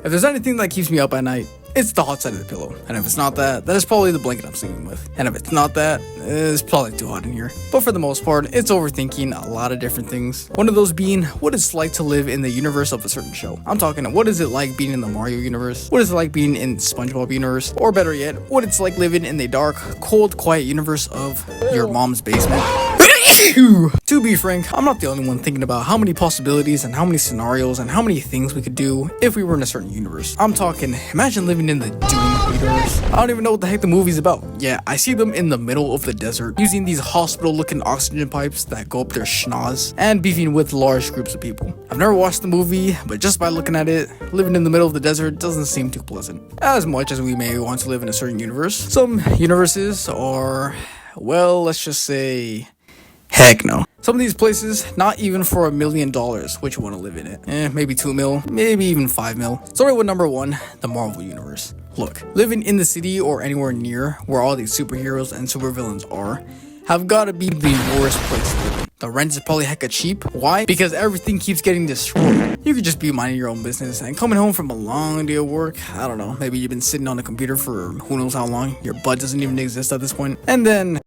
If there's anything that keeps me up at night, it's the hot side of the pillow. And if it's not that, then it's probably the blanket I'm sleeping with. And if it's not that, it's probably too hot in here. But for the most part, it's overthinking a lot of different things. One of those being what it's like to live in the universe of a certain show. I'm talking, what is it like being in the Mario universe? What is it like being in SpongeBob universe? Or better yet, what it's like living in the dark, cold, quiet universe of your mom's basement. To be frank, I'm not the only one thinking about how many possibilities and how many scenarios and how many things we could do if we were in a certain universe. I'm talking, imagine living in the Doom universe. I don't even know what the heck the movie's about. Yeah, I see them in the middle of the desert, using these hospital-looking oxygen pipes that go up their schnoz, and beefing with large groups of people. I've never watched the movie, but just by looking at it, living in the middle of the desert doesn't seem too pleasant. As much as we may want to live in a certain universe, some universes are, well, let's just say, heck no. Some of these places, not even for $1 million, would you want to live in it. Maybe 2 mil, maybe even 5 mil. Starting with number 1, the Marvel Universe. Look, living in the city or anywhere near where all these superheroes and supervillains are, have gotta be the worst place to live in. The rent is probably hecka cheap. Why? Because everything keeps getting destroyed. You could just be minding your own business and coming home from a long day of work. I don't know, maybe you've been sitting on the computer for who knows how long. Your butt doesn't even exist at this point. And then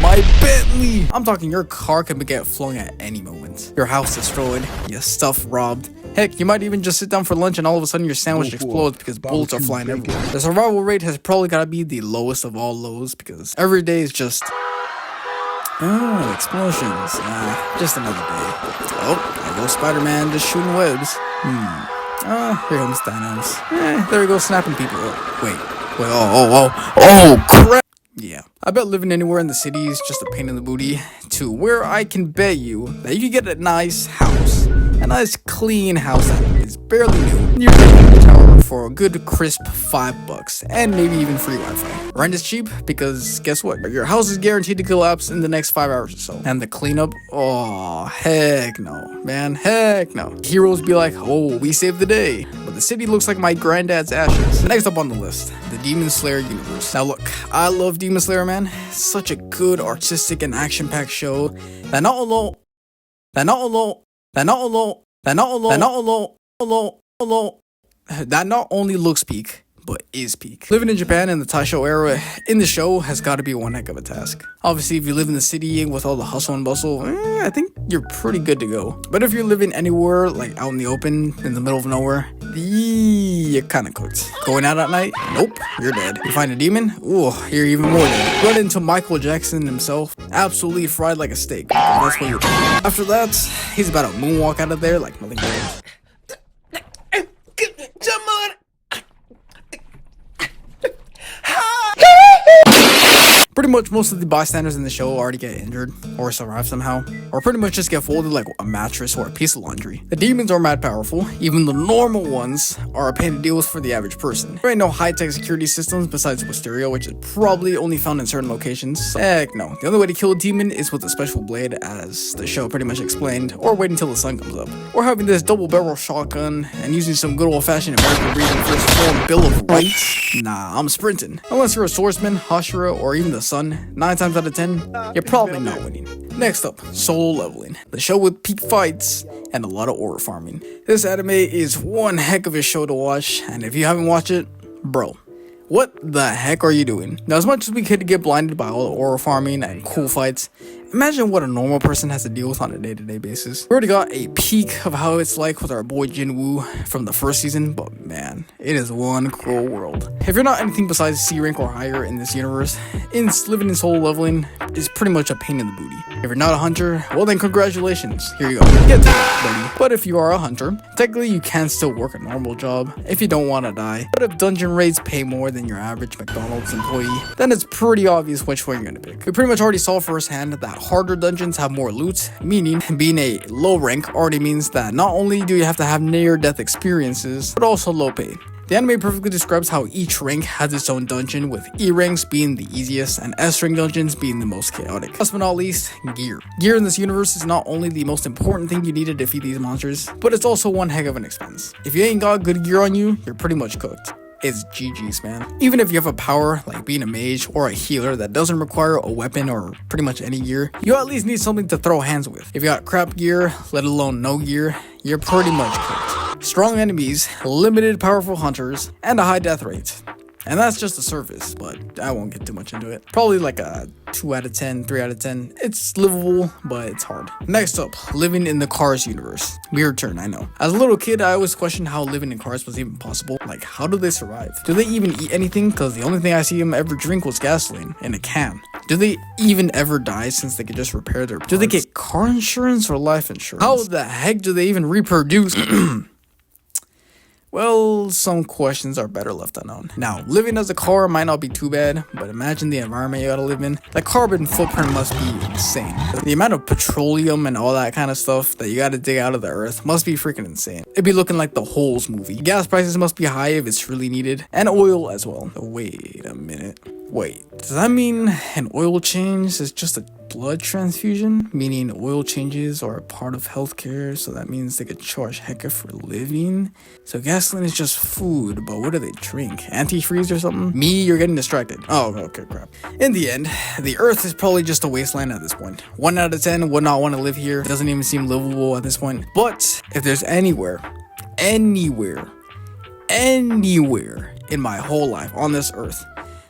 my Bentley! I'm talking your car can get flung at any moment. Your house destroyed, your stuff robbed. Heck, you might even just sit down for lunch and all of a sudden your sandwich explodes because bullets are flying everywhere. The survival rate has probably got to be the lowest of all lows because every day is just... oh, explosions. Just another day. Oh, there goes Spider-Man just shooting webs. Here comes Thanos. There he goes snapping people. Oh, wait, oh, crap! Yeah, I bet living anywhere in the city is just a pain in the booty, to where I can bet you that you can get a nice house. A nice clean house that is barely new. You're getting the tower for a good crisp $5 and maybe even free Wi-Fi. Rent is cheap because guess what? Your house is guaranteed to collapse in the next 5 hours or so. And the cleanup, oh heck no, man, heck no. Heroes be like, oh, we saved the day. But the city looks like my granddad's ashes. Next up on the list, the Demon Slayer universe. Now look, I love Demon Slayer, man. Such a good artistic and action-packed show that not only looks peak, but is peak. Living in Japan in the Taisho era in the show has got to be one heck of a task. Obviously, if you live in the city with all the hustle and bustle, I think you're pretty good to go. But if you're living anywhere, like out in the open, in the middle of nowhere, you're kinda cooked. Going out at night? Nope, you're dead. You find a demon? Ooh, you're even more dead. Run into Michael Jackson himself, absolutely fried like a steak. That's what you're doing. After that, he's about to moonwalk out of there like nothing great. Pretty much most of the bystanders in the show already get injured or survive somehow, or pretty much just get folded like a mattress or a piece of laundry. The demons are mad powerful, even the normal ones are a pain to deal with for the average person. There ain't no high-tech security systems besides Wisteria, which is probably only found in certain locations. So, heck no. The only way to kill a demon is with a special blade, as the show pretty much explained, or wait until the sun comes up, or having this double-barrel shotgun and using some good old-fashioned American breeding first form Bill of Rights. Nah, I'm sprinting. Unless you're a swordsman, Hashira, or even the Sun, 9 times out of 10, you're probably not winning. Next up, Solo Leveling, the show with peak fights and a lot of ore farming. This anime is one heck of a show to watch, and if you haven't watched it, bro, what the heck are you doing? Now, as much as we could get blinded by all the ore farming and cool fights, imagine what a normal person has to deal with on a day-to-day basis. We already got a peek of how it's like with our boy Jinwoo from the first season, but man, it is one cruel world. If you're not anything besides C rank or higher in this universe, living in Solo Leveling is pretty much a pain in the booty. If you're not a hunter, well then congratulations, here you go, get to it, buddy. But if you are a hunter, technically you can still work a normal job if you don't want to die. But if dungeon rates pay more than your average McDonald's employee, then it's pretty obvious which one you're gonna pick. We pretty much already saw firsthand that harder dungeons have more loot, meaning being a low rank already means that not only do you have to have near-death experiences, but also low pay. The anime perfectly describes how each rank has its own dungeon, with E ranks being the easiest and S rank dungeons being the most chaotic. Last but not least, gear. Gear in this universe is not only the most important thing you need to defeat these monsters, but it's also one heck of an expense. If you ain't got good gear on you, you're pretty much cooked. it's GG's, man. Even if you have a power like being a mage or a healer that doesn't require a weapon or pretty much any gear, you at least need something to throw hands with. If you got crap gear, let alone no gear, you're pretty much cooked. Strong enemies, limited powerful hunters, and a high death rate. And that's just the surface, but I won't get too much into it. Probably like a 2 out of 10, 3 out of 10. It's livable, but it's hard. Next up, living in the Cars universe. Weird turn, I know. As a little kid, I always questioned how living in cars was even possible. Like, how do they survive? Do they even eat anything? Because the only thing I see them ever drink was gasoline in a can. Do they even ever die since they could just repair their parts? Do they get car insurance or life insurance? How the heck do they even reproduce? Well, some questions are better left unknown. Now, living as a car might not be too bad, but imagine the environment you gotta live in. The carbon footprint must be insane. The amount of petroleum and all that kind of stuff that you gotta dig out of the earth must be freaking insane. It'd be looking like the Holes movie. Gas prices must be high if it's really needed, and oil as well. Wait a minute. Wait, does that mean an oil change is just a blood transfusion? Meaning oil changes are a part of healthcare, so that means they could charge hecka for living? So gasoline is just food, but what do they drink? Antifreeze or something? Me, you're getting distracted. Oh, okay, crap. In the end, the earth is probably just a wasteland at this point. 1 out of 10 would not want to live here. It doesn't even seem livable at this point. But if there's anywhere in my whole life on this earth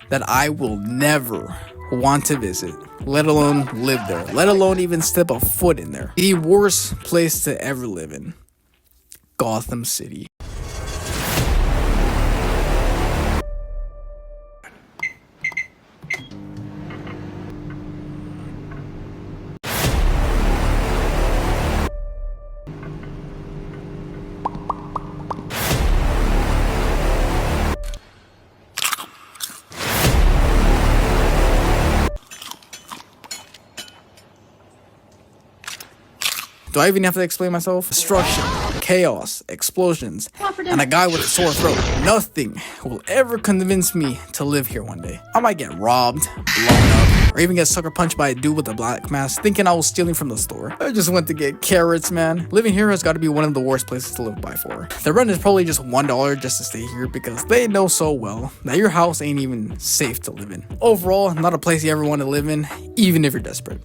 that I will never want to visit, let alone live there, let alone even step a foot in there, the worst place to ever live in, Gotham City. Do I even have to explain myself? Destruction, chaos, explosions, and a guy with a sore throat. Nothing will ever convince me to live here one day. I might get robbed, blown up, or even get sucker punched by a dude with a black mask thinking I was stealing from the store. I just went to get carrots, man. Living here has got to be one of the worst places to live by far. The rent is probably just $1 just to stay here because they know so well that your house ain't even safe to live in. Overall, not a place you ever want to live in, even if you're desperate.